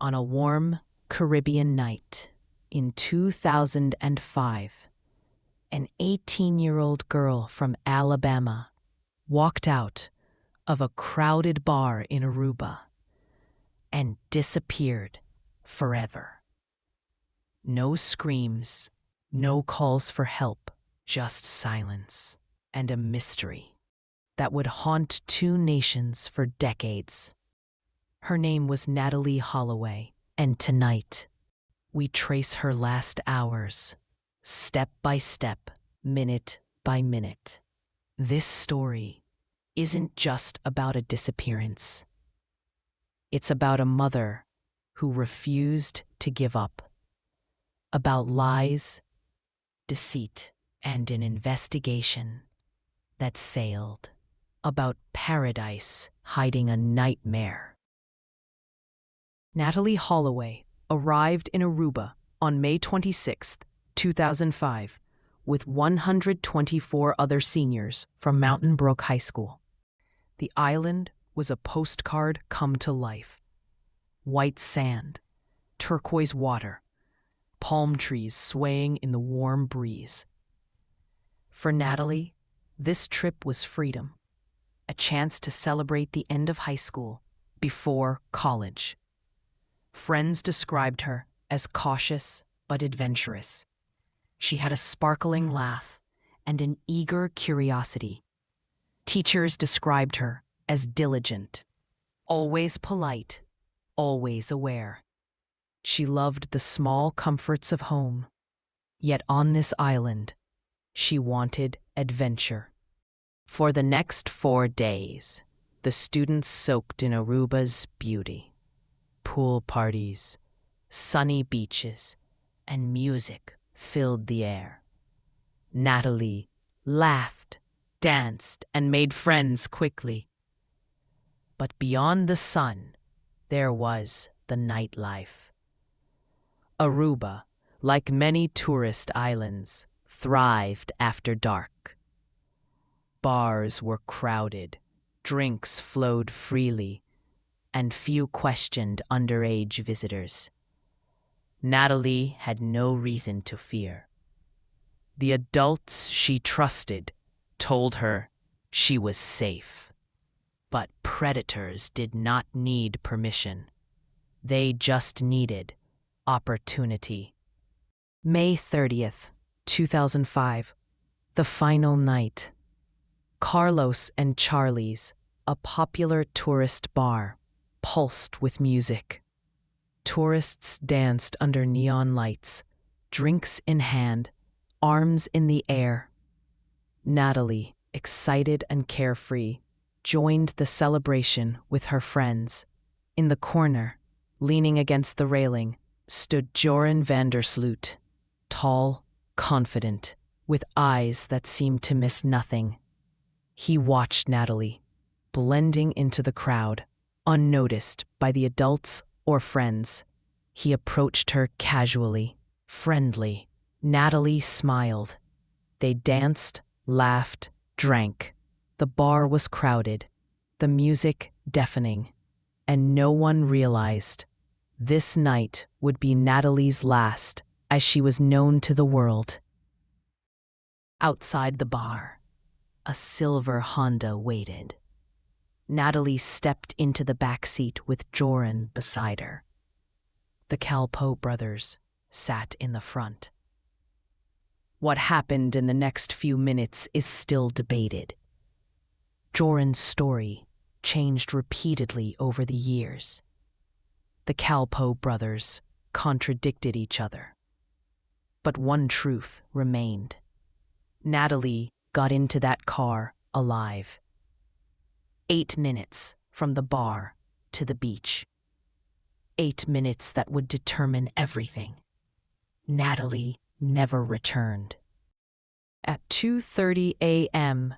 On a warm Caribbean night in 2005, an 18-year-old girl from Alabama walked out of a crowded bar in Aruba and disappeared forever. No screams, no calls for help, just silence and a mystery that would haunt two nations for decades. Her name was Natalee Holloway, and tonight we trace her last hours, step by step, minute by minute. This story isn't just about a disappearance. It's about a mother who refused to give up, about lies, deceit, and an investigation that failed, about paradise hiding a nightmare. Natalee Holloway arrived in Aruba on May 26, 2005, with 124 other seniors from Mountain Brook High School. The island was a postcard come to life. White sand, turquoise water, palm trees swaying in the warm breeze. For Natalee, this trip was freedom, a chance to celebrate the end of high school before college. Friends described her as cautious but adventurous. She had a sparkling laugh and an eager curiosity. Teachers described her as diligent, always polite, always aware. She loved the small comforts of home. Yet on this island, she wanted adventure. For the next 4 days, the students soaked in Aruba's beauty. Pool parties, sunny beaches, and music filled the air. Natalee laughed, danced, and made friends quickly. But beyond the sun, there was the nightlife. Aruba, like many tourist islands, thrived after dark. Bars were crowded, drinks flowed freely, and few questioned underage visitors. Natalee had no reason to fear. The adults she trusted told her she was safe. But predators did not need permission. They just needed opportunity. May 30th, 2005, the final night. Carlos and Charlie's, a popular tourist bar, pulsed with music. Tourists danced under neon lights, drinks in hand, arms in the air. Natalee, excited and carefree, joined the celebration with her friends. In the corner, leaning against the railing, stood Joran Vandersloot, tall, confident, with eyes that seemed to miss nothing. He watched Natalee, blending into the crowd, unnoticed by the adults or friends. He approached her casually, friendly. Natalee smiled. They danced, laughed, drank. The bar was crowded, the music deafening, and no one realized this night would be Natalee's last as she was known to the world. Outside the bar, a silver Honda waited. Natalee stepped into the back seat with Joran beside her. The Calpo brothers sat in the front. What happened in the next few minutes is still debated. Joran's story changed repeatedly over the years. The Calpo brothers contradicted each other. But one truth remained. Natalee got into that car alive. 8 minutes from the bar to the beach. 8 minutes that would determine everything. Natalee never returned. At 2:30 a.m.,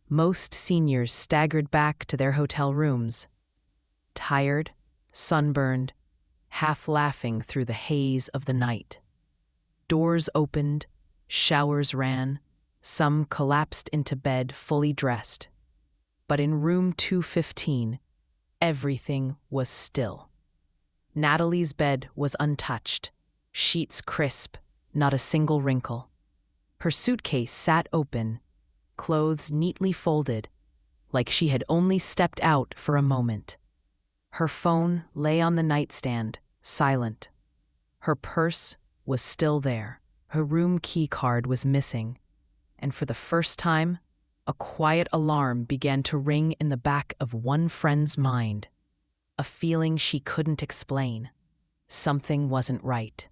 most seniors staggered back to their hotel rooms, tired, sunburned, half laughing through the haze of the night. Doors opened, showers ran, some collapsed into bed fully dressed. But in room 215, everything was still. Natalee's bed was untouched, sheets crisp, not a single wrinkle. Her suitcase sat open, clothes neatly folded, like she had only stepped out for a moment. Her phone lay on the nightstand, silent. Her purse was still there. Her room key card was missing, and for the first time, a quiet alarm began to ring in the back of one friend's mind. A feeling she couldn't explain. Something wasn't right.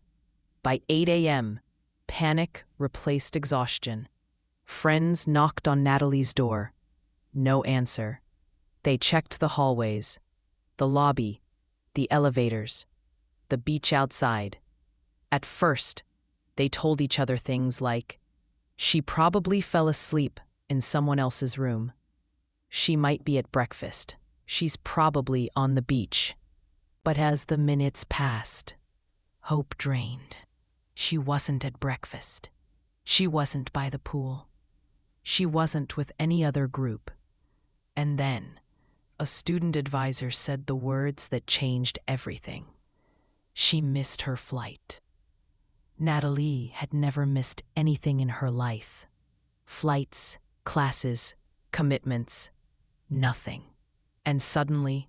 By 8 a.m., panic replaced exhaustion. Friends knocked on Natalee's door. No answer. They checked the hallways, the lobby, the elevators, the beach outside. At first, they told each other things like, "She probably fell asleep in someone else's room. She might be at breakfast. She's probably on the beach." But as the minutes passed, hope drained. She wasn't at breakfast. She wasn't by the pool. She wasn't with any other group. And then, a student advisor said the words that changed everything. She missed her flight. Natalee had never missed anything in her life. Flights, classes, commitments, nothing. And suddenly,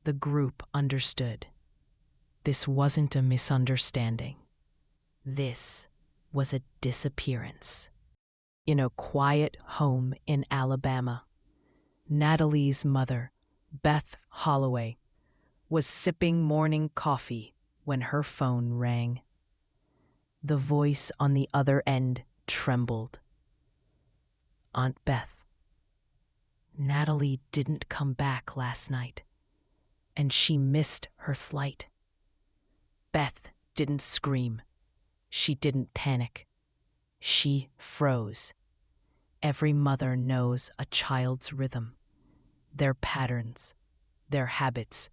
the group understood. This wasn't a misunderstanding. This was a disappearance. In a quiet home in Alabama, Natalee's mother, Beth Holloway, was sipping morning coffee when her phone rang. The voice on the other end trembled. "Aunt Beth, Natalee didn't come back last night, and she missed her flight." Beth didn't scream. She didn't panic. She froze. Every mother knows a child's rhythm, their patterns, their habits.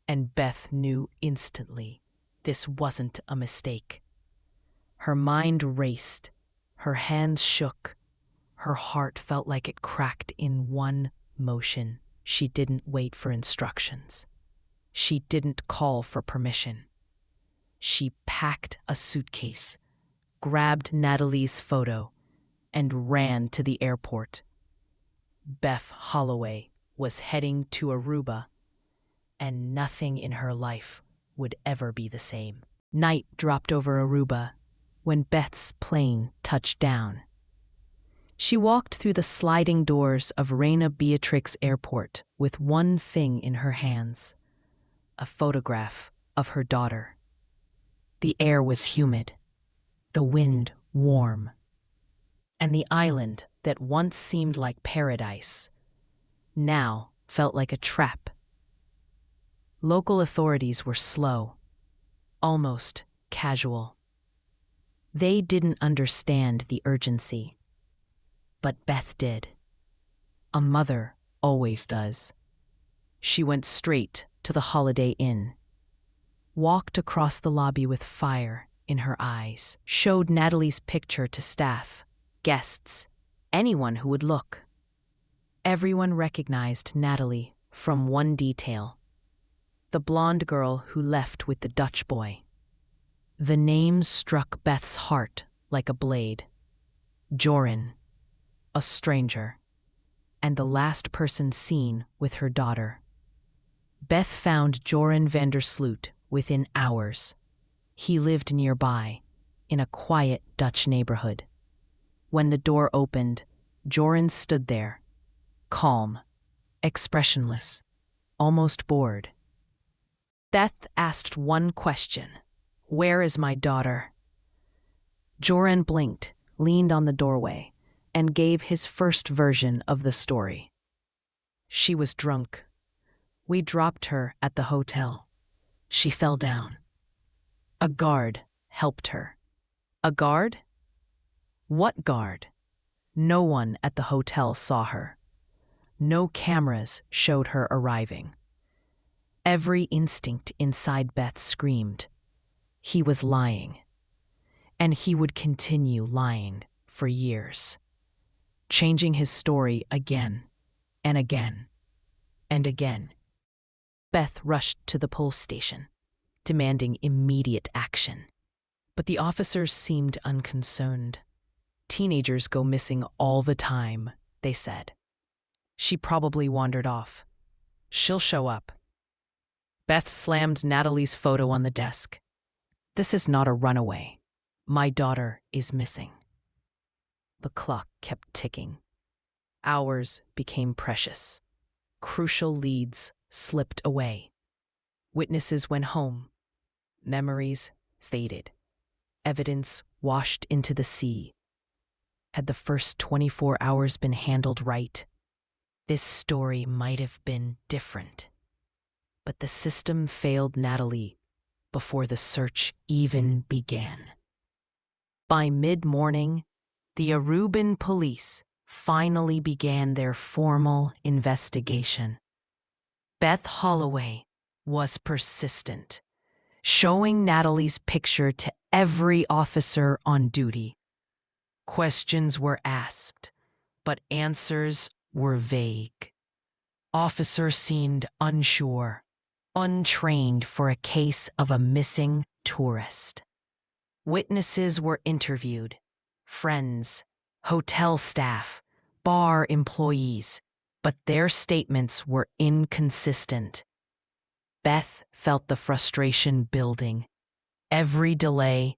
And Beth knew instantly this wasn't a mistake. Her mind raced, her hands shook, her heart felt like it cracked in one motion. She didn't wait for instructions. She didn't call for permission. She packed a suitcase, grabbed Natalee's photo, and ran to the airport. Beth Holloway was heading to Aruba, and nothing in her life would ever be the same. Night dropped over Aruba when Beth's plane touched down. She walked through the sliding doors of Reina Beatrix Airport with one thing in her hands, a photograph of her daughter. The air was humid, the wind warm, and the island that once seemed like paradise now felt like a trap. Local authorities were slow, almost casual. They didn't understand the urgency, but Beth did. A mother always does. She went straight to the Holiday Inn, walked across the lobby with fire in her eyes, showed Natalee's picture to staff, guests, anyone who would look. Everyone recognized Natalee from one detail: the blonde girl who left with the Dutch boy. The name struck Beth's heart like a blade. Joran, a stranger, and the last person seen with her daughter. Beth found Joran Vandersloot within hours. He lived nearby, in a quiet Dutch neighborhood. When the door opened, Joran stood there, calm, expressionless, almost bored. Beth asked one question: "Where is my daughter?" Joran blinked, leaned on the doorway, and gave his first version of the story. "She was drunk. We dropped her at the hotel. She fell down. A guard helped her." "A guard? What guard?" "No one at the hotel saw her. No cameras showed her arriving." Every instinct inside Beth screamed. He was lying. And he would continue lying for years, changing his story again and again and again. Beth rushed to the police station. demanding immediate action. But the officers seemed unconcerned. "Teenagers go missing all the time," they said. "She probably wandered off. She'll show up." Beth slammed Natalee's photo on the desk. "This is not a runaway. My daughter is missing." The clock kept ticking. Hours became precious. Crucial leads slipped away. Witnesses went home. Memories faded. Evidence washed into the sea. Had the first 24 hours been handled right, this story might have been different. But the system failed Natalee before the search even began. By mid-morning, the Aruban police finally began their formal investigation. Beth Holloway was persistent, showing Natalee's picture to every officer on duty. Questions were asked, but answers were vague. Officers seemed unsure, untrained for a case of a missing tourist. Witnesses were interviewed, friends, hotel staff, bar employees, but their statements were inconsistent. Beth felt the frustration building. Every delay,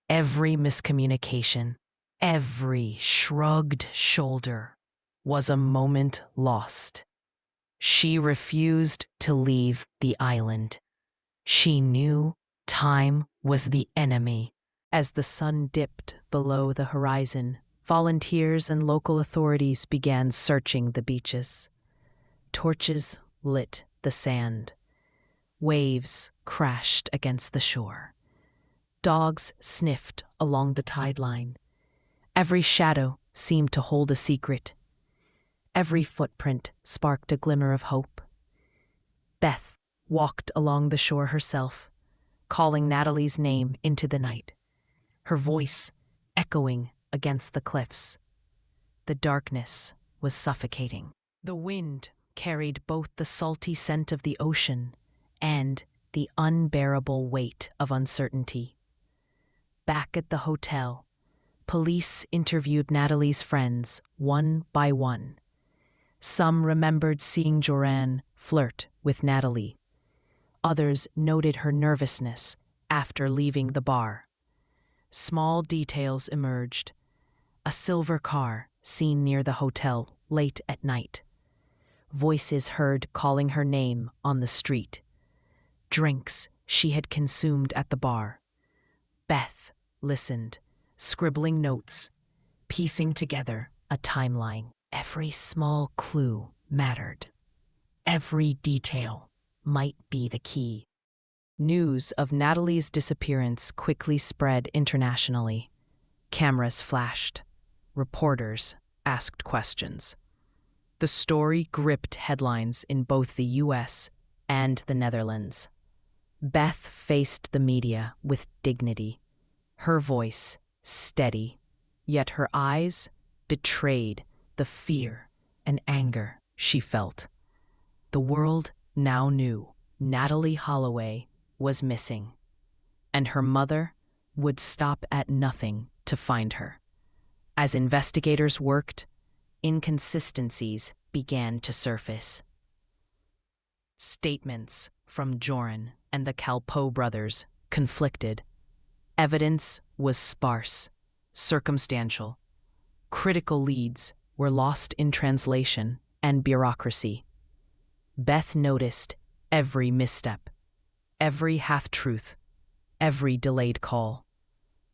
every miscommunication, every shrugged shoulder was a moment lost. She refused to leave the island. She knew time was the enemy. As the sun dipped below the horizon, volunteers and local authorities began searching the beaches. Torches lit the sand. Waves crashed against the shore. Dogs sniffed along the tide line. Every shadow seemed to hold a secret. Every footprint sparked a glimmer of hope. Beth walked along the shore herself, calling Natalee's name into the night, her voice echoing against the cliffs. The darkness was suffocating. The wind carried both the salty scent of the ocean and the unbearable weight of uncertainty. Back at the hotel, police interviewed Natalee's friends one by one. Some remembered seeing Joran flirt with Natalee. Others noted her nervousness after leaving the bar. Small details emerged. A silver car seen near the hotel late at night. Voices heard calling her name on the street. Drinks she had consumed at the bar. Beth listened, scribbling notes, piecing together a timeline. Every small clue mattered. Every detail might be the key. News of Natalee's disappearance quickly spread internationally. Cameras flashed. Reporters asked questions. The story gripped headlines in both the US and the Netherlands. Beth faced the media with dignity, her voice steady, yet her eyes betrayed the fear and anger she felt. The world now knew Natalee Holloway was missing, and her mother would stop at nothing to find her. As investigators worked, inconsistencies began to surface. Statements from Joran and the Calpo brothers conflicted. Evidence was sparse, circumstantial. Critical leads were lost in translation and bureaucracy. Beth noticed every misstep, every half-truth, every delayed call.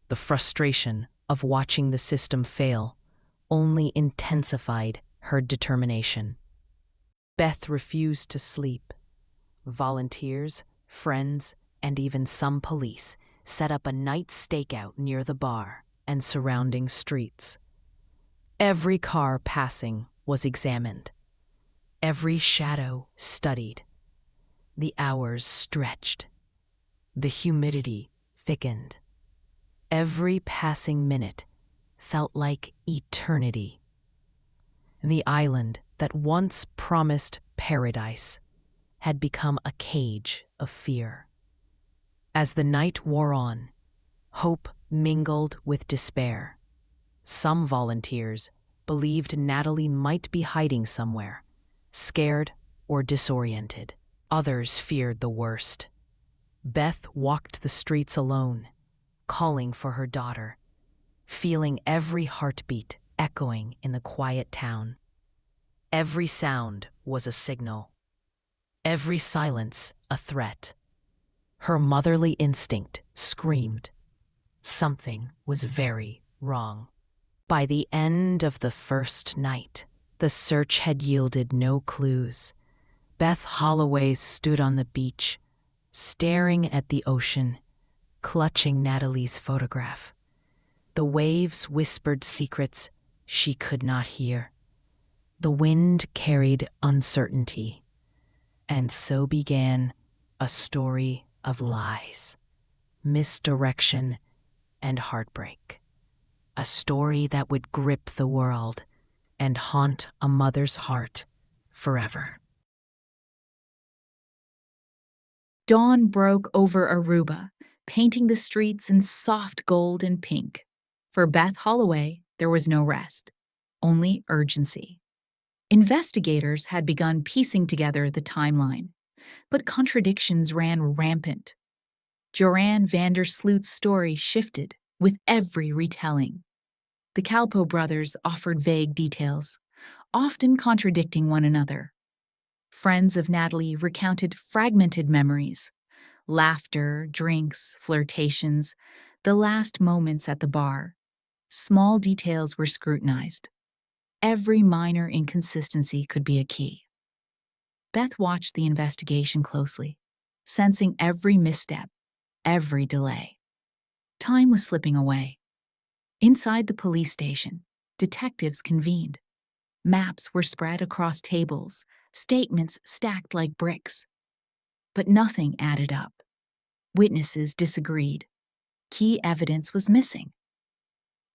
The frustration of watching the system fail only intensified her determination. Beth refused to sleep. Volunteers, friends, and even some police set up a night stakeout near the bar and surrounding streets. Every car passing was examined. Every shadow studied. The hours stretched. The humidity thickened. Every passing minute felt like eternity. The island that once promised paradise had become a cage of fear. As the night wore on, hope mingled with despair. Some volunteers believed Natalee might be hiding somewhere, scared or disoriented. Others feared the worst. Beth walked the streets alone, calling for her daughter, feeling every heartbeat echoing in the quiet town. Every sound was a signal, every silence a threat. Her motherly instinct screamed. Something was very wrong. By the end of the first night, the search had yielded no clues. Beth Holloway stood on the beach, staring at the ocean, clutching Natalee's photograph. The waves whispered secrets she could not hear. The wind carried uncertainty. And so began a story of lies, misdirection, and heartbreak. A story that would grip the world and haunt a mother's heart forever. Dawn broke over Aruba, painting the streets in soft gold and pink. For Beth Holloway, there was no rest, only urgency. Investigators had begun piecing together the timeline, but contradictions ran rampant. Joran van der Sloot's story shifted with every retelling. The Kalpoe brothers offered vague details, often contradicting one another. Friends of Natalee recounted fragmented memories, laughter, drinks, flirtations, the last moments at the bar. Small details were scrutinized. Every minor inconsistency could be a key. Beth watched the investigation closely, sensing every misstep, every delay. Time was slipping away. Inside the police station, detectives convened. Maps were spread across tables, statements stacked like bricks. But nothing added up. Witnesses disagreed. Key evidence was missing.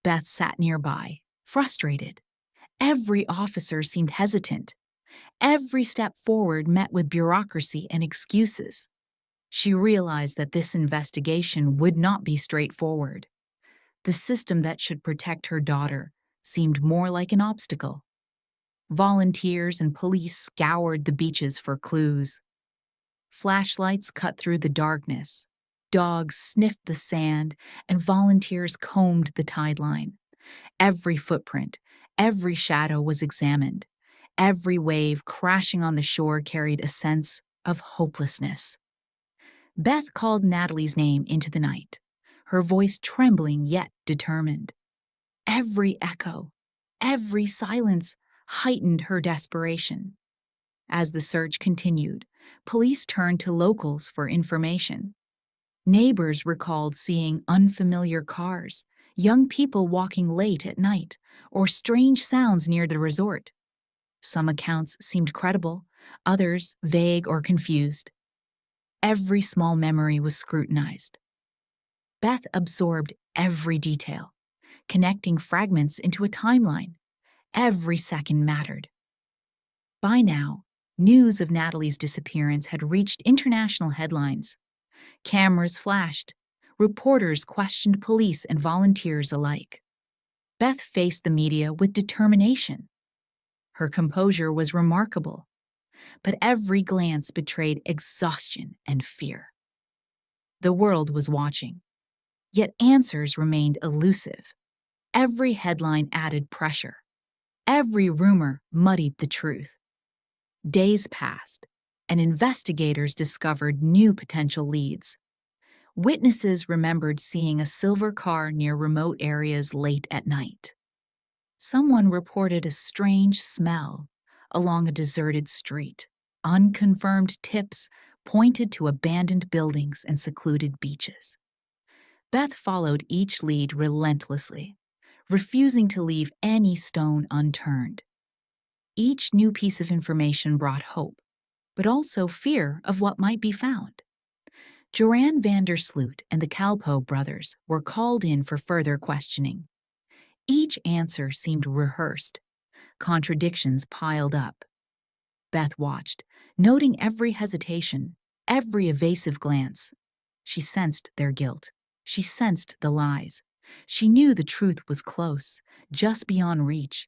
Beth sat nearby, frustrated. Every officer seemed hesitant. Every step forward met with bureaucracy and excuses. She realized that this investigation would not be straightforward. The system that should protect her daughter seemed more like an obstacle. Volunteers and police scoured the beaches for clues. Flashlights cut through the darkness. Dogs sniffed the sand, and volunteers combed the tide line. Every footprint, every shadow was examined. Every wave crashing on the shore carried a sense of hopelessness. Beth called Natalee's name into the night, her voice trembling yet determined. Every echo, every silence heightened her desperation. As the search continued, police turned to locals for information. Neighbors recalled seeing unfamiliar cars, young people walking late at night, or strange sounds near the resort. Some accounts seemed credible, others vague or confused. Every small memory was scrutinized. Beth absorbed every detail, connecting fragments into a timeline. Every second mattered. By now, news of Natalee's disappearance had reached international headlines. Cameras flashed. Reporters questioned police and volunteers alike. Beth faced the media with determination. Her composure was remarkable, but every glance betrayed exhaustion and fear. The world was watching, yet answers remained elusive. Every headline added pressure. Every rumor muddied the truth. Days passed, and investigators discovered new potential leads. Witnesses remembered seeing a silver car near remote areas late at night. Someone reported a strange smell along a deserted street. Unconfirmed tips pointed to abandoned buildings and secluded beaches. Beth followed each lead relentlessly, refusing to leave any stone unturned. Each new piece of information brought hope, but also fear of what might be found. Joran van der Sloot and the Kalpoe brothers were called in for further questioning. Each answer seemed rehearsed. Contradictions piled up. Beth watched, noting every hesitation, every evasive glance. She sensed their guilt. She sensed the lies. She knew the truth was close, just beyond reach.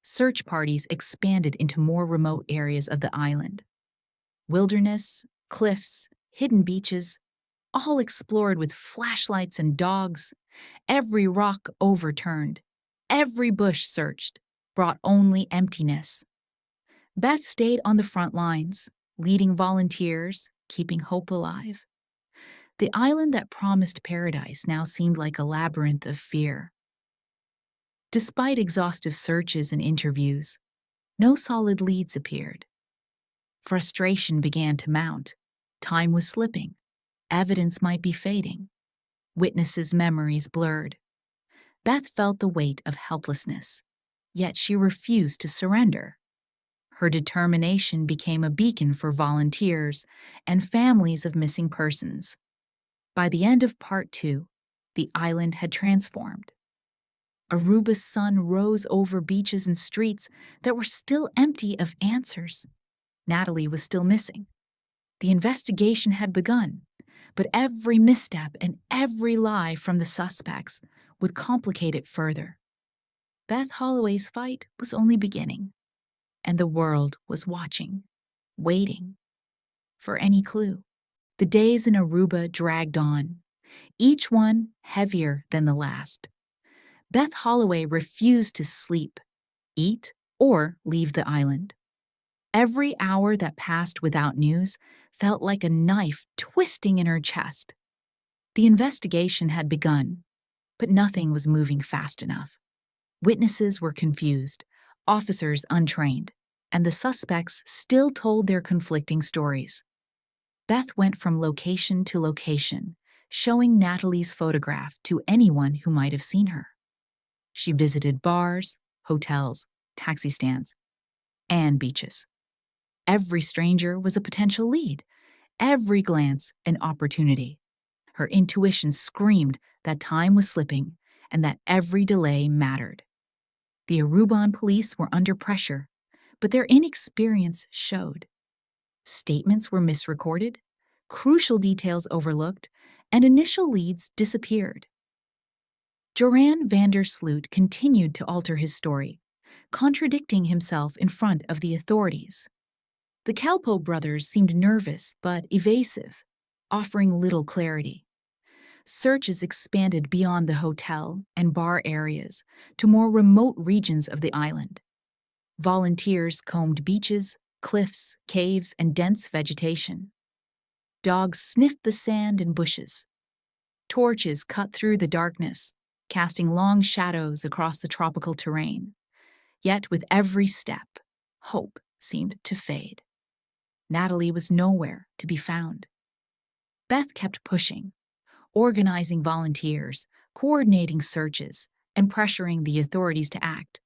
Search parties expanded into more remote areas of the island. Wilderness, cliffs, hidden beaches, all explored with flashlights and dogs. Every rock overturned, every bush searched, brought only emptiness. Beth stayed on the front lines, leading volunteers, keeping hope alive. The island that promised paradise now seemed like a labyrinth of fear. Despite exhaustive searches and interviews, no solid leads appeared. Frustration began to mount. Time was slipping. Evidence might be fading. Witnesses' memories blurred. Beth felt the weight of helplessness, yet she refused to surrender. Her determination became a beacon for volunteers and families of missing persons. By the end of Part 2, the island had transformed. Aruba's sun rose over beaches and streets that were still empty of answers. Natalee was still missing. The investigation had begun, but every misstep and every lie from the suspects would complicate it further. Beth Holloway's fight was only beginning, and the world was watching, waiting for any clue. The days in Aruba dragged on, each one heavier than the last. Beth Holloway refused to sleep, eat, or leave the island. Every hour that passed without news felt like a knife twisting in her chest. The investigation had begun, but nothing was moving fast enough. Witnesses were confused, officers untrained, and the suspects still told their conflicting stories. Beth went from location to location, showing Natalee's photograph to anyone who might have seen her. She visited bars, hotels, taxi stands, and beaches. Every stranger was a potential lead, every glance an opportunity. Her intuition screamed that time was slipping and that every delay mattered. The Aruban police were under pressure, but their inexperience showed. Statements were misrecorded, crucial details overlooked, and initial leads disappeared. Joran van der Sloot continued to alter his story, contradicting himself in front of the authorities. The Kelpo brothers seemed nervous but evasive, offering little clarity. Searches expanded beyond the hotel and bar areas to more remote regions of the island. Volunteers combed beaches, cliffs, caves, and dense vegetation. Dogs sniffed the sand and bushes. Torches cut through the darkness, casting long shadows across the tropical terrain. Yet with every step, hope seemed to fade. Natalee was nowhere to be found. Beth kept pushing, organizing volunteers, coordinating searches, and pressuring the authorities to act.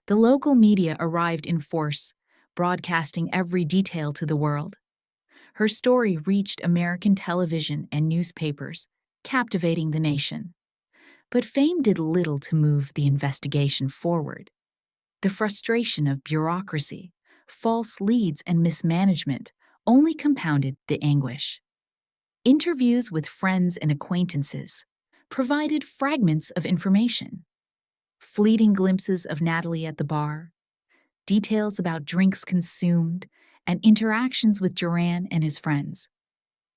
The local media arrived in force, broadcasting every detail to the world. Her story reached American television and newspapers, captivating the nation. But fame did little to move the investigation forward. The frustration of bureaucracy, false leads, and mismanagement only compounded the anguish. Interviews with friends and acquaintances provided fragments of information. Fleeting glimpses of Natalee at the bar, details about drinks consumed, and interactions with Joran and his friends.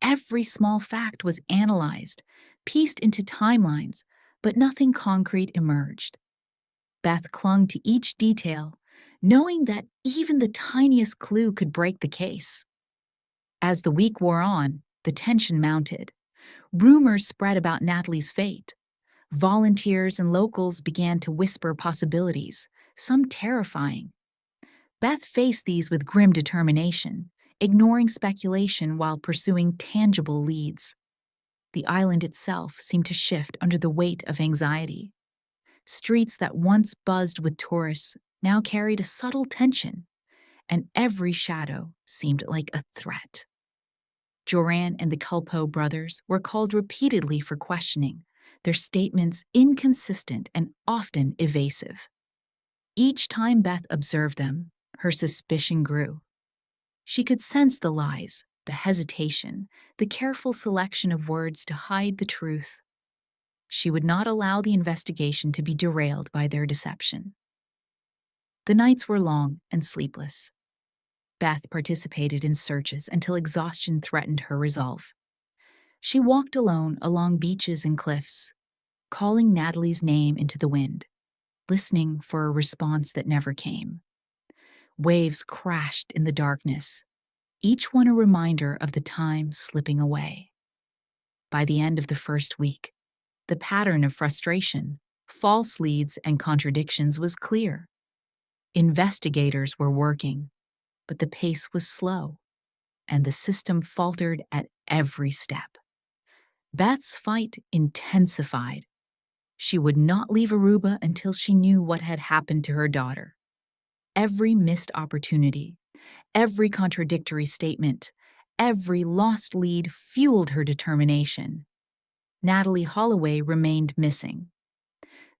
Every small fact was analyzed, pieced into timelines, but nothing concrete emerged. Beth clung to each detail, knowing that even the tiniest clue could break the case. As the week wore on, the tension mounted. Rumors spread about Natalee's fate. Volunteers and locals began to whisper possibilities, some terrifying. Beth faced these with grim determination, ignoring speculation while pursuing tangible leads. The island itself seemed to shift under the weight of anxiety. Streets that once buzzed with tourists now carried a subtle tension, and every shadow seemed like a threat. Joran and the Kelpo brothers were called repeatedly for questioning, their statements inconsistent and often evasive. Each time Beth observed them, her suspicion grew. She could sense the lies, the hesitation, the careful selection of words to hide the truth. She would not allow the investigation to be derailed by their deception. The nights were long and sleepless. Beth participated in searches until exhaustion threatened her resolve. She walked alone along beaches and cliffs, calling Natalee's name into the wind, listening for a response that never came. Waves crashed in the darkness, each one a reminder of the time slipping away. By the end of the first week, the pattern of frustration, false leads, and contradictions was clear. Investigators were working, but the pace was slow, and the system faltered at every step. Beth's fight intensified. She would not leave Aruba until she knew what had happened to her daughter. Every missed opportunity, every contradictory statement, every lost lead fueled her determination. Natalee Holloway remained missing.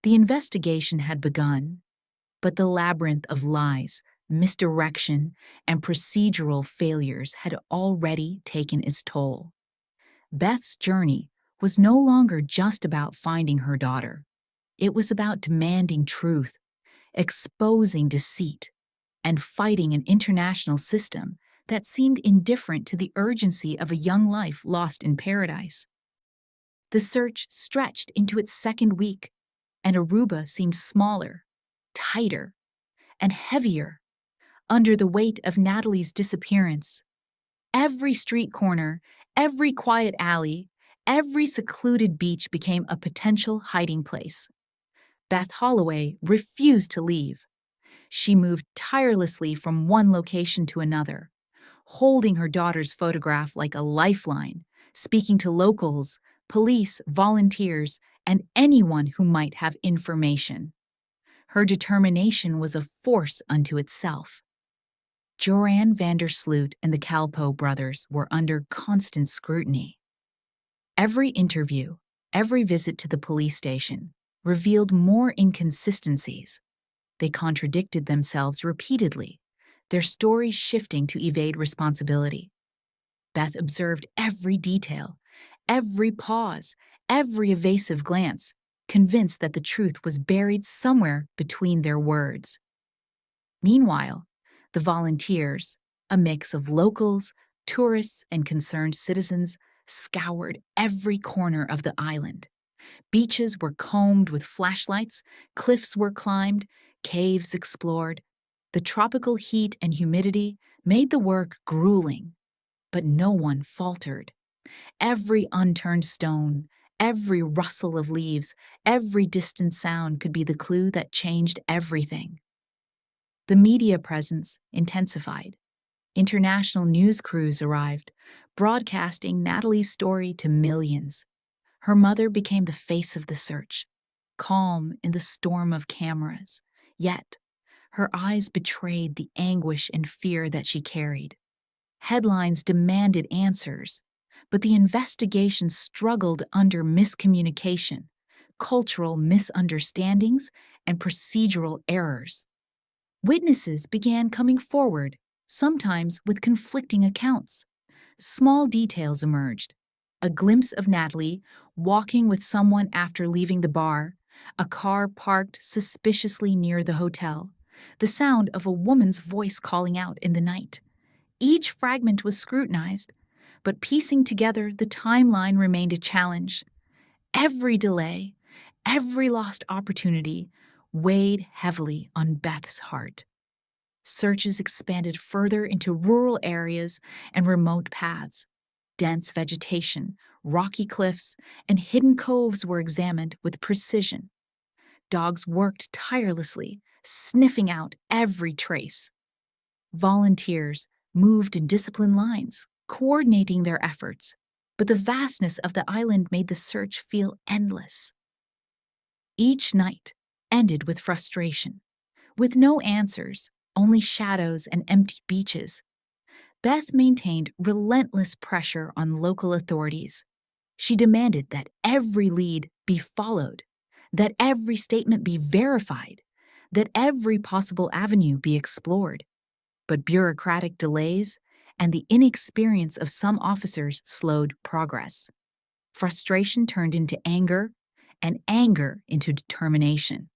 The investigation had begun, but the labyrinth of lies, misdirection, and procedural failures had already taken its toll. Beth's journey was no longer just about finding her daughter. It was about demanding truth, exposing deceit, and fighting an international system that seemed indifferent to the urgency of a young life lost in paradise. The search stretched into its second week, and Aruba seemed smaller, tighter, and heavier under the weight of Natalee's disappearance. Every street corner, every quiet alley, every secluded beach became a potential hiding place. Beth Holloway refused to leave. She moved tirelessly from one location to another, holding her daughter's photograph like a lifeline, speaking to locals, police, volunteers, and anyone who might have information. Her determination was a force unto itself. Joran van der Sloot and the Kalpo brothers were under constant scrutiny. Every interview, every visit to the police station, revealed more inconsistencies. They contradicted themselves repeatedly, their stories shifting to evade responsibility. Beth observed every detail, every pause, every evasive glance, convinced that the truth was buried somewhere between their words. Meanwhile, the volunteers, a mix of locals, tourists, and concerned citizens, scoured every corner of the island. Beaches were combed with flashlights, cliffs were climbed, caves explored. The tropical heat and humidity made the work grueling, but no one faltered. Every unturned stone, every rustle of leaves, every distant sound could be the clue that changed everything. The media presence intensified. International news crews arrived, broadcasting Natalee's story to millions. Her mother became the face of the search, calm in the storm of cameras, yet her eyes betrayed the anguish and fear that she carried. Headlines demanded answers, but the investigation struggled under miscommunication, cultural misunderstandings, and procedural errors. Witnesses began coming forward, sometimes with conflicting accounts. Small details emerged. A glimpse of Natalee walking with someone after leaving the bar, a car parked suspiciously near the hotel, the sound of a woman's voice calling out in the night. Each fragment was scrutinized, but piecing together the timeline remained a challenge. Every delay, every lost opportunity weighed heavily on Beth's heart. Searches expanded further into rural areas and remote paths. Dense vegetation, rocky cliffs, and hidden coves were examined with precision. Dogs worked tirelessly, sniffing out every trace. Volunteers moved in disciplined lines, coordinating their efforts, but the vastness of the island made the search feel endless. Each night ended with frustration. With no answers, only shadows and empty beaches, Beth maintained relentless pressure on local authorities. She demanded that every lead be followed, that every statement be verified, that every possible avenue be explored. But bureaucratic delays and the inexperience of some officers slowed progress. Frustration turned into anger, and anger into determination.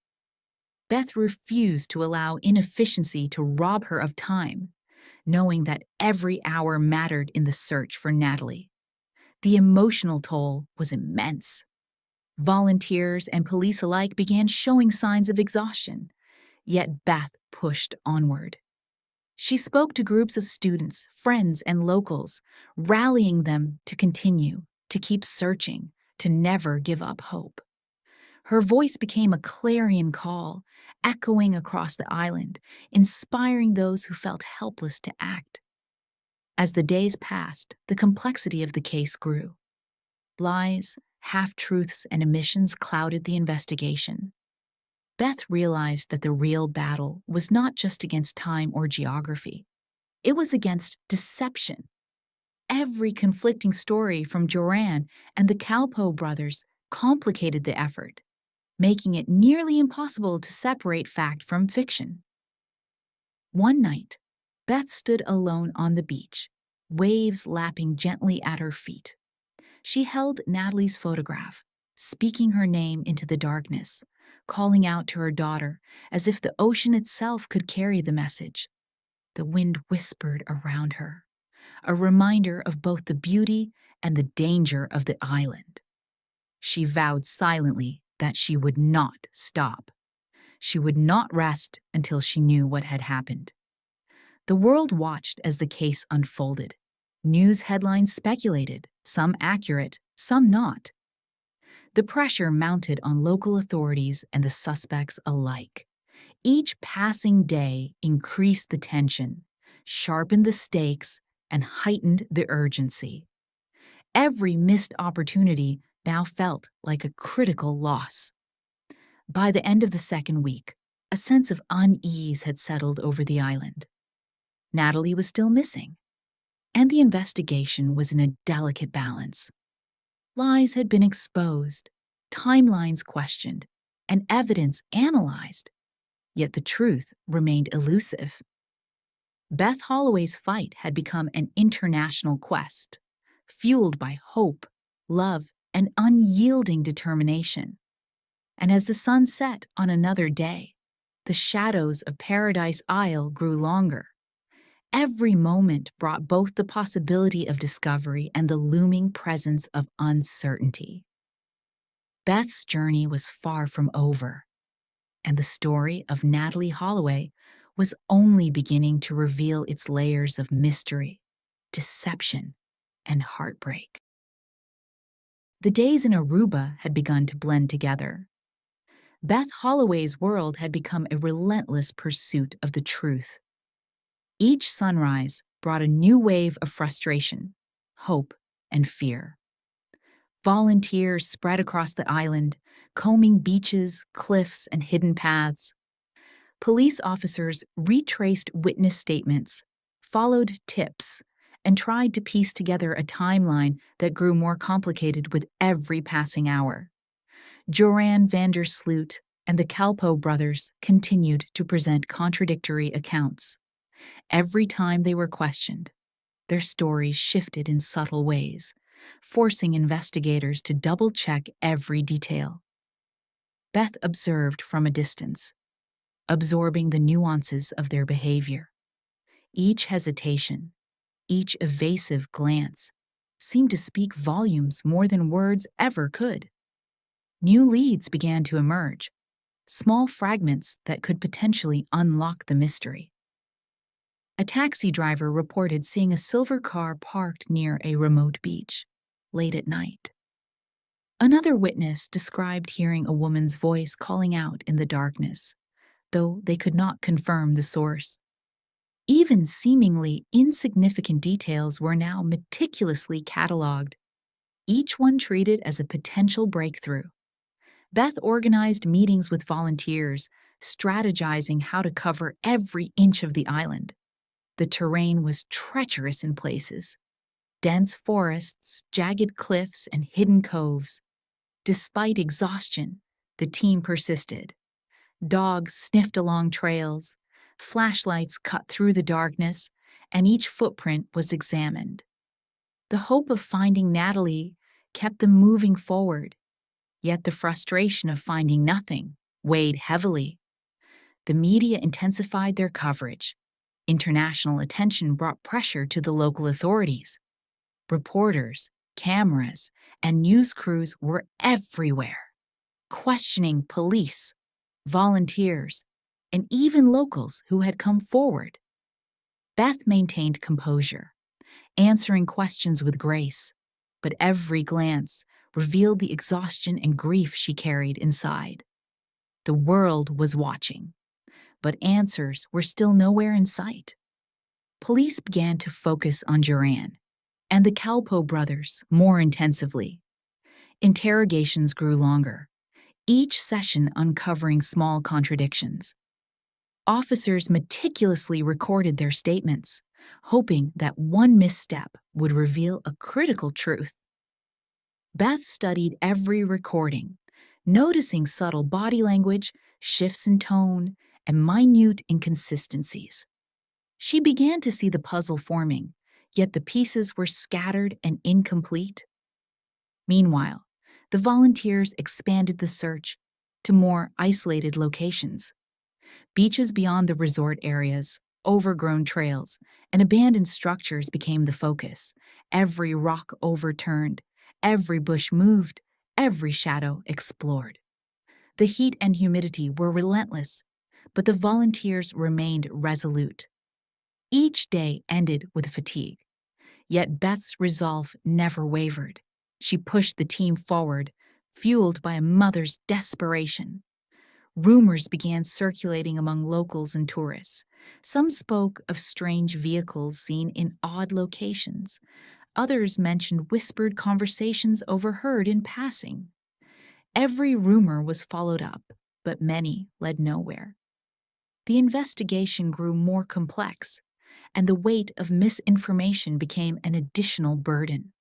Beth refused to allow inefficiency to rob her of time, knowing that every hour mattered in the search for Natalee. The emotional toll was immense. Volunteers and police alike began showing signs of exhaustion, yet Beth pushed onward. She spoke to groups of students, friends, and locals, rallying them to continue, to keep searching, to never give up hope. Her voice became a clarion call, echoing across the island, inspiring those who felt helpless to act. As the days passed, the complexity of the case grew. Lies, half-truths, and omissions clouded the investigation. Beth realized that the real battle was not just against time or geography. It was against deception. Every conflicting story from Joran and the Calpo brothers complicated the effort, making it nearly impossible to separate fact from fiction. One night, Beth stood alone on the beach, waves lapping gently at her feet. She held Natalee's photograph, speaking her name into the darkness, calling out to her daughter as if the ocean itself could carry the message. The wind whispered around her, a reminder of both the beauty and the danger of the island. She vowed silently that she would not stop. She would not rest until she knew what had happened. The world watched as the case unfolded. News headlines speculated, some accurate, some not. The pressure mounted on local authorities and the suspects alike. Each passing day increased the tension, sharpened the stakes, and heightened the urgency. Every missed opportunity now felt like a critical loss. By the end of the second week, a sense of unease had settled over the island. Natalee was still missing, and the investigation was in a delicate balance. Lies had been exposed, timelines questioned, and evidence analyzed, yet the truth remained elusive. Beth Holloway's fight had become an international quest, fueled by hope, love, and unyielding determination. And as the sun set on another day, the shadows of Paradise Isle grew longer. Every moment brought both the possibility of discovery and the looming presence of uncertainty. Beth's journey was far from over, and the story of Natalee Holloway was only beginning to reveal its layers of mystery, deception, and heartbreak. The days in Aruba had begun to blend together. Beth Holloway's world had become a relentless pursuit of the truth. Each sunrise brought a new wave of frustration, hope, and fear. Volunteers spread across the island, combing beaches, cliffs, and hidden paths. Police officers retraced witness statements, followed tips, and tried to piece together a timeline that grew more complicated with every passing hour. Joran van der Sloot and the Calpo brothers continued to present contradictory accounts. Every time they were questioned, their stories shifted in subtle ways, forcing investigators to double-check every detail. Beth observed from a distance, absorbing the nuances of their behavior. Each hesitation, each evasive glance, seemed to speak volumes more than words ever could. New leads began to emerge, small fragments that could potentially unlock the mystery. A taxi driver reported seeing a silver car parked near a remote beach, late at night. Another witness described hearing a woman's voice calling out in the darkness, though they could not confirm the source. Even seemingly insignificant details were now meticulously cataloged, each one treated as a potential breakthrough. Beth organized meetings with volunteers, strategizing how to cover every inch of the island. The terrain was treacherous in places. Dense forests, jagged cliffs, and hidden coves. Despite exhaustion, the team persisted. Dogs sniffed along trails, flashlights cut through the darkness, and each footprint was examined. The hope of finding Natalee kept them moving forward, yet the frustration of finding nothing weighed heavily. The media intensified their coverage. International attention brought pressure to the local authorities. Reporters, cameras, and news crews were everywhere, questioning police, volunteers, and even locals who had come forward. Beth maintained composure, answering questions with grace, but every glance revealed the exhaustion and grief she carried inside. The world was watching, but answers were still nowhere in sight. Police began to focus on Joran and the Kalpoe brothers more intensively. Interrogations grew longer, each session uncovering small contradictions. Officers meticulously recorded their statements, hoping that one misstep would reveal a critical truth. Beth studied every recording, noticing subtle body language, shifts in tone, and minute inconsistencies. She began to see the puzzle forming, yet the pieces were scattered and incomplete. Meanwhile, the volunteers expanded the search to more isolated locations. Beaches beyond the resort areas, overgrown trails, and abandoned structures became the focus. Every rock overturned, every bush moved, every shadow explored. The heat and humidity were relentless, but the volunteers remained resolute. Each day ended with fatigue, yet Beth's resolve never wavered. She pushed the team forward, fueled by a mother's desperation. Rumors began circulating among locals and tourists. Some spoke of strange vehicles seen in odd locations. Others mentioned whispered conversations overheard in passing. Every rumor was followed up, but many led nowhere. The investigation grew more complex, and the weight of misinformation became an additional burden.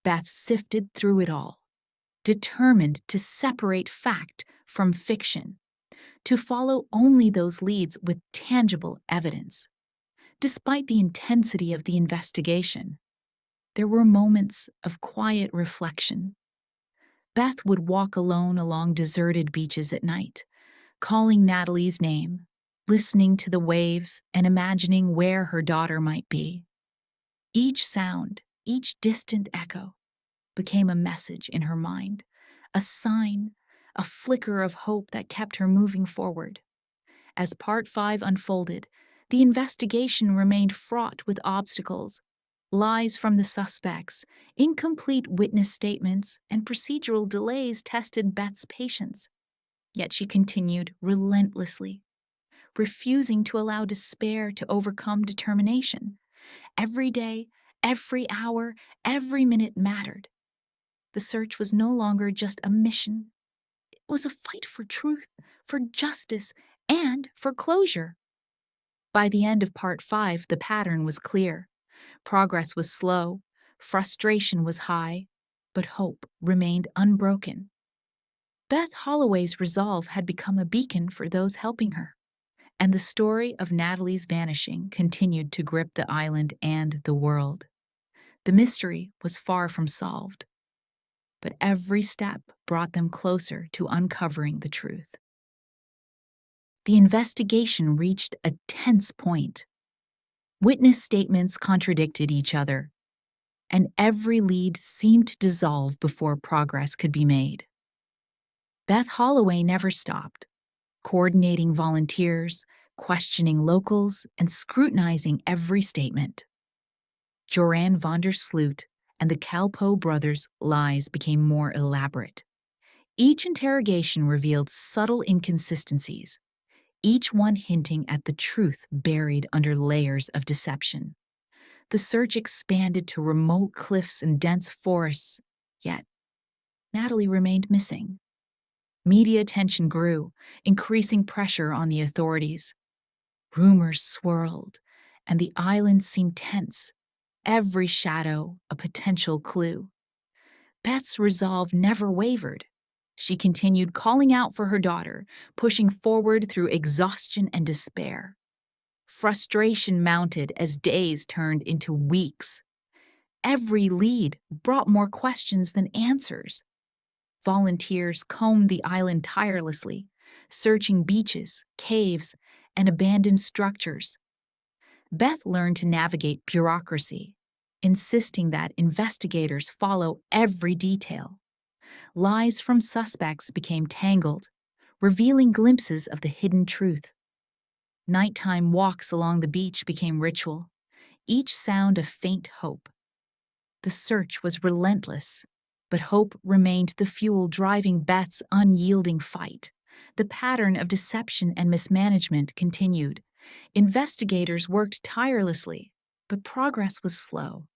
Beth sifted through it all, determined to separate fact from fiction, to follow only those leads with tangible evidence. Despite the intensity of the investigation, there were moments of quiet reflection. Beth would walk alone along deserted beaches at night, calling Natalee's name, listening to the waves and imagining where her daughter might be. Each sound, each distant echo, became a message in her mind, a sign, a flicker of hope that kept her moving forward. As Part 5 unfolded, the investigation remained fraught with obstacles. Lies from the suspects, incomplete witness statements, and procedural delays tested Beth's patience. Yet she continued relentlessly, refusing to allow despair to overcome determination. Every day, every hour, every minute mattered. The search was no longer just a mission. It was a fight for truth, for justice, and for closure. By the end of Part 5, the pattern was clear. Progress was slow, frustration was high, but hope remained unbroken. Beth Holloway's resolve had become a beacon for those helping her, and the story of Natalee's vanishing continued to grip the island and the world. The mystery was far from solved, but every step brought them closer to uncovering the truth. The investigation reached a tense point. Witness statements contradicted each other, and every lead seemed to dissolve before progress could be made. Beth Holloway never stopped, coordinating volunteers, questioning locals, and scrutinizing every statement. Joran van der Sloot and the Kalpoe brothers' lies became more elaborate. Each interrogation revealed subtle inconsistencies, each one hinting at the truth buried under layers of deception. The search expanded to remote cliffs and dense forests, yet Natalee remained missing. Media attention grew, increasing pressure on the authorities. Rumors swirled, and the island seemed tense, every shadow a potential clue. Beth's resolve never wavered. She continued calling out for her daughter, pushing forward through exhaustion and despair. Frustration mounted as days turned into weeks. Every lead brought more questions than answers. Volunteers combed the island tirelessly, searching beaches, caves, and abandoned structures. Beth learned to navigate bureaucracy, insisting that investigators follow every detail. Lies from suspects became tangled, revealing glimpses of the hidden truth. Nighttime walks along the beach became ritual, each sound a faint hope. The search was relentless, but hope remained the fuel driving Beth's unyielding fight. The pattern of deception and mismanagement continued. Investigators worked tirelessly, but progress was slow.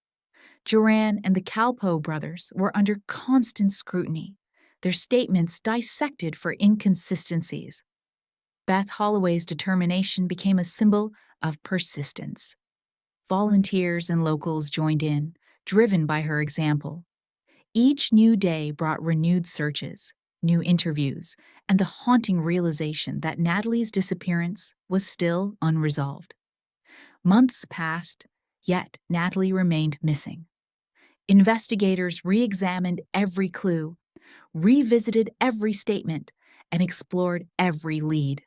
Joran and the Calpo brothers were under constant scrutiny, their statements dissected for inconsistencies. Beth Holloway's determination became a symbol of persistence. Volunteers and locals joined in, driven by her example. Each new day brought renewed searches, new interviews, and the haunting realization that Natalee's disappearance was still unresolved. Months passed, yet Natalee remained missing. Investigators re-examined every clue, revisited every statement, and explored every lead.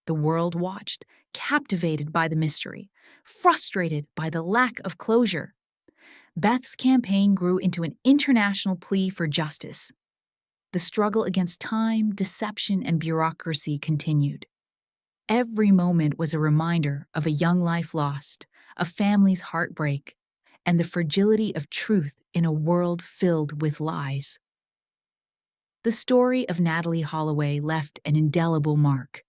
The world watched, captivated by the mystery, frustrated by the lack of closure. Beth's campaign grew into an international plea for justice. The struggle against time, deception, and bureaucracy continued. Every moment was a reminder of a young life lost, a family's heartbreak, and the fragility of truth in a world filled with lies. The story of Natalee Holloway left an indelible mark.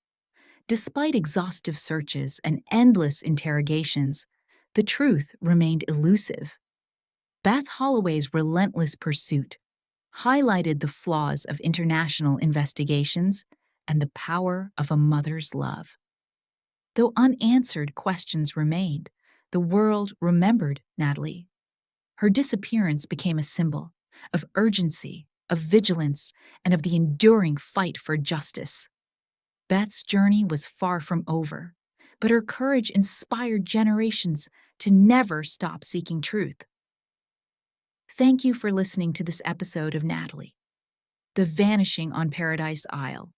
Despite exhaustive searches and endless interrogations, the truth remained elusive. Beth Holloway's relentless pursuit highlighted the flaws of international investigations and the power of a mother's love. Though unanswered questions remained, the world remembered Natalee. Her disappearance became a symbol of urgency, of vigilance, and of the enduring fight for justice. Beth's journey was far from over, but her courage inspired generations to never stop seeking truth. Thank you for listening to this episode of Natalee, The Vanishing on Paradise Isle.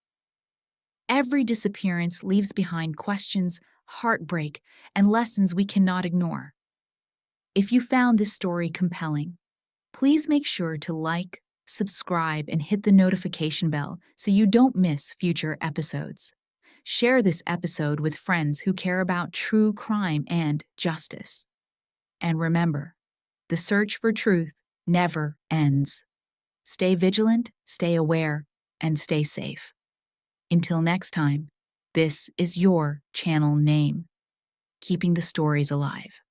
Every disappearance leaves behind questions, heartbreak, and lessons we cannot ignore. If you found this story compelling, please make sure to like, subscribe, and hit the notification bell so you don't miss future episodes. Share this episode with friends who care about true crime and justice. And remember, the search for truth never ends. Stay vigilant, stay aware, and stay safe. Until next time, this is your channel name, keeping the stories alive.